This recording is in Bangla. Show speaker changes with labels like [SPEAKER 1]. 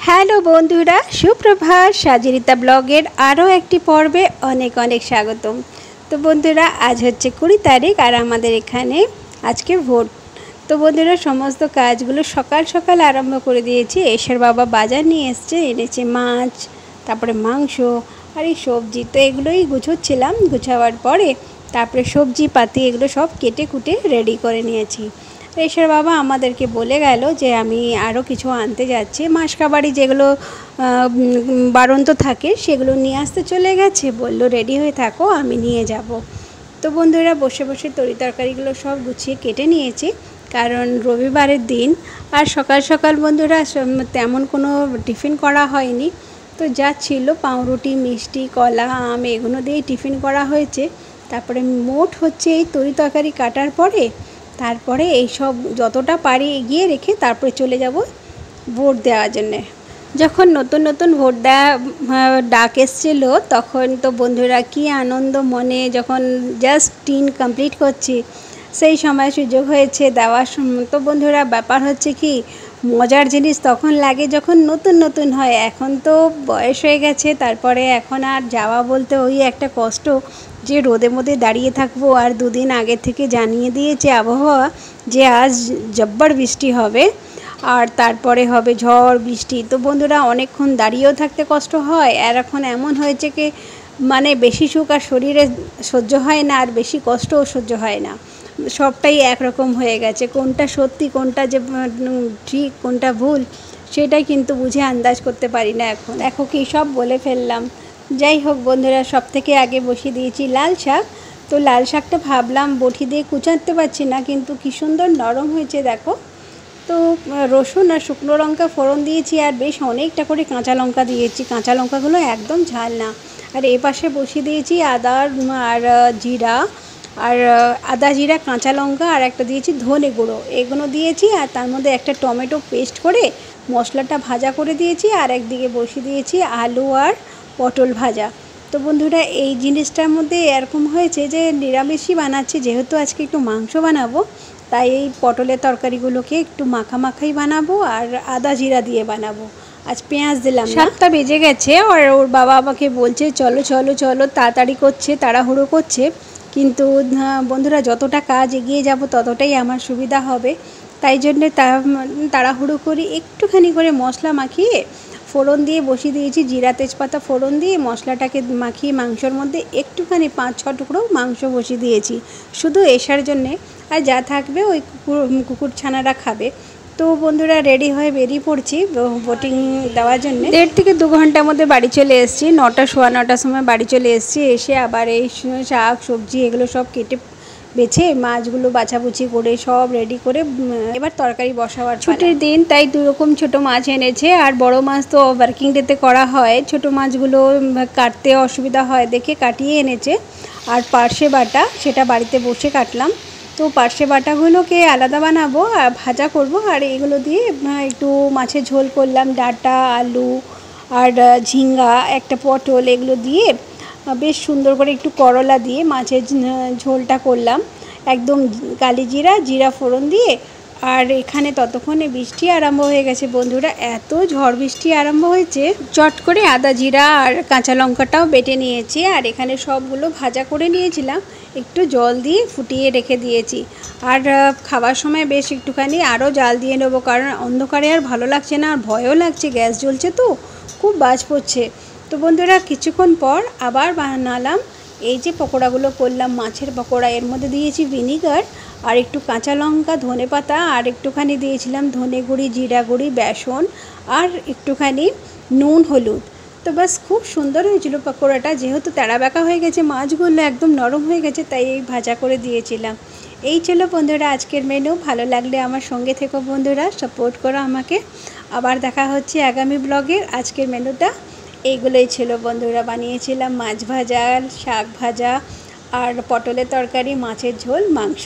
[SPEAKER 1] হ্যালো বন্ধুরা, সুপ্রভাত। সাজেরিতা ব্লগের আরও একটি পর্বে অনেক অনেক স্বাগতম। তো বন্ধুরা, আজ হচ্ছে 20 তারিখ আর আমাদের এখানে আজকে ভোট। তো বন্ধুরা, সমস্ত কাজগুলো সকাল সকাল আরম্ভ করে দিয়েছি। এসের বাবা বাজার নিয়ে এনেছে মাছ, তারপরে মাংস আর এই সবজি। তো এগুলোই গুছোচ্ছিলাম। গুছাবার পরে তারপরে সবজি পাতি এগুলো সব কেটে কুটে রেডি করে নিয়েছি। এসের বাবা আমাদেরকে বলে গেল যে আমি আরও কিছু আনতে যাচ্ছি। মাসকাবাড়ি যেগুলো বাড়ন্ত থাকে সেগুলো নিয়ে আসতে চলে গেছে। বলল রেডি হয়ে থাকো, আমি নিয়ে যাব। তো বন্ধুরা, বসে বসে তরি তরকারিগুলো সব গুছিয়ে কেটে নিয়েছি, কারণ রবিবারের দিন। আর সকাল সকাল বন্ধুরা তেমন কোনো টিফিন করা হয়নি। তো যা ছিল পাউরুটি, মিষ্টি, কলা, আম এগুলো দিয়েই টিফিন করা হয়েছে। তারপরে মোট হচ্ছে এই তরি তরকারি কাটার পরে তারপরে এইসব যতটা পারি এগিয়ে রেখে তারপরে চলে যাব ভোট দেওয়ার জন্যে। যখন নতুন নতুন ভোট দেওয়া ডাক এসেছিলো তখন তো বন্ধুরা কী আনন্দ মনে, যখন জাস্ট 10 কমপ্লিট করছি সেই সময় সুযোগ হয়েছে দেওয়ার। তো বন্ধুরা, ব্যাপার হচ্ছে কি, মজার জিনিস তখন লাগে যখন নতুন নতুন হয়। এখন তো বয়স হয়ে গেছে, তারপরে এখন আর যাওয়া বলতে ওই একটা কষ্ট যে রোদে মধ্যে দাঁড়িয়ে থাকবো। আর দুদিন আগে থেকে জানিয়ে দিয়েছে আবহাওয়া যে আজ জব্বর বৃষ্টি হবে আর তারপরে হবে ঝড় বৃষ্টি। তো বন্ধুরা, অনেকক্ষণ দাঁড়িয়েও থাকতে কষ্ট হয়। আর এখন এমন হয়েছে কি, মানে বেশি সুখ আর শরীরে সহ্য হয় না, আর বেশি কষ্টও সহ্য হয় না। সবটাই একরকম হয়ে গেছে। কোনটা সত্যি, কোনটা যে ঠিক, কোনটা ভুল, সেটাই কিন্তু বুঝে আন্দাজ করতে পারি না এখন। দেখো কী সব বলে ফেললাম। যাই হোক বন্ধুরা, সব থেকে আগে বসিয়ে দিয়েছি লাল শাক। তো লাল শাকটা ভাবলাম বটি দিয়ে কুচাতে পারছি না, কিন্তু কী সুন্দর নরম হয়েছে দেখো। তো রসুন আর শুকনো লঙ্কা ফোড়ন দিয়েছি, আর বেশ অনেকটা করে কাঁচা লঙ্কা দিয়েছি। কাঁচা লঙ্কাগুলো একদম ঝাল না। আর এ পাশে বসিয়ে দিয়েছি আদা আর জিরা, আর আদা জিরা কাঁচা লঙ্কা, আর একটা দিয়েছি ধনে গুঁড়ো, এগুলো দিয়েছি। আর তার মধ্যে একটা টমেটো পেস্ট করে মশলাটা ভাজা করে দিয়েছি। আর একদিকে বসিয়ে দিয়েছি আলু আর পটল ভাজা। তো বন্ধুরা, এই জিনিসটার মধ্যে এরকম হয়েছে যে নিরামিষই বানাচ্ছি, যেহেতু আজকে একটু মাংস বানাবো, তাই এই পটলের তরকারিগুলোকে একটু মাখাই বানাবো আর আদা জিরা দিয়ে বানাবো। আজ পেঁয়াজ দিলাম না। 7টা বেজে গেছে আর ওর বাবা আমাকে বলছে চলো চলো চলো, তাড়াতাড়ি করছে, তাড়াহুড়ো করছে। কিন্তু বন্ধুরা, যতটা কাজ এগিয়ে যাব ততটাই আমার সুবিধা হবে। তাই জন্যে তাড়াহুড়ো করে একটুখানি করে মশলা মাখিয়ে ফোড়ন দিয়ে বসিয়ে দিয়েছি। জিরা তেজপাতা ফোড়ন দিয়ে মশলাটাকে মাখিয়ে মাংসর মধ্যে একটুখানি 5-6 টুকরো মাংস বসিয়ে দিয়েছি শুধু এসার জন্যে। আর যা থাকবে ওই কুকুর ছানারা খাবে। তো বন্ধুরা, রেডি হয়ে বেরিয়ে পড়ছি ভোটিং দেওয়ার জন্য। 1.5 থেকে 2 ঘন্টার মধ্যে বাড়ি চলে এসেছি। 9টা সোয়া 9টার সময় বাড়ি চলে এসেছি। এসে আবার এই শাক সবজি এগুলো সব কেটে বেছে মাছগুলো বাছাবুছি করে সব রেডি করে এবার তরকারি বসাবার। ছুটির দিন, তাই 2 রকম ছোটো মাছ এনেছে। আর বড় মাছ তো ওয়ার্কিং ডেতে করা হয়, ছোটো মাছগুলো কাটতে অসুবিধা হয় দেখে কাটিয়ে এনেছে। আর পার্শে বাটা, সেটা বাড়িতে বসে কাটলাম। তো পার্শে বাটাগুলোকে আলাদা বানাবো আর ভাজা করব। আর এগুলো দিয়ে একটু মাছের ঝোল করলাম, ডাঁটা, আলু আর ঝিঙ্গা, একটা পটল, এগুলো দিয়ে বেশ সুন্দর করে একটু করলা দিয়ে মাছের ঝোলটা করলাম একদম কালি জিরা ফোড়ন দিয়ে। আর এখানে ততক্ষণে বৃষ্টি আরম্ভ হয়ে গেছে বন্ধুরা, এত ঝড় বৃষ্টি আরম্ভ হয়েছে। চট করে আদা জিরা আর কাঁচা লঙ্কাটাও বেটে নিয়েছি। আর এখানে সবগুলো ভাজা করে নিয়েছিলাম, একটু জল দিয়ে ফুটিয়ে রেখে দিয়েছি। আর খাবার সময় বেশ একটুখানি আরও জাল দিয়ে নেবো, কারণ অন্ধকারে আর ভালো লাগছে না, আর ভয়ও লাগছে, গ্যাস জ্বলছে তো খুব বাজ পড়ছে। তো বন্ধুরা, কিছুক্ষণ পর আবার বানালাম এই যে পকোড়াগুলো করলাম, মাছের পকোড়া। এর মধ্যে দিয়েছি ভিনিগার আর একটু কাঁচা লঙ্কা, ধনেপাতা, আর একটুখানি দিয়েছিলাম ধনে গুঁড়ি, জিরা গুঁড়ি, বেসন আর একটুখানি নুন, হলুদ। তো বাস, খুব সুন্দর হয়েছিল পকোড়াটা। যেহেতু তেড়া বেঁকা হয়ে গেছে, মাছগুলো একদম নরম হয়ে গেছে, তাই এই ভাজা করে দিয়েছিলাম। এই ছিল বন্ধুরা আজকের মেনু। ভালো লাগলে আমার সঙ্গে থেকো বন্ধুরা, সাপোর্ট করো আমাকে। আবার দেখা হচ্ছে আগামী ব্লগের। আজকের মেনুটা এইগুলোই ছিল বন্ধুরা। বানিয়েছিলাম মাছ ভাজা, শাক ভাজা আর পটলের তরকারি, মাছের ঝোল, মাংস।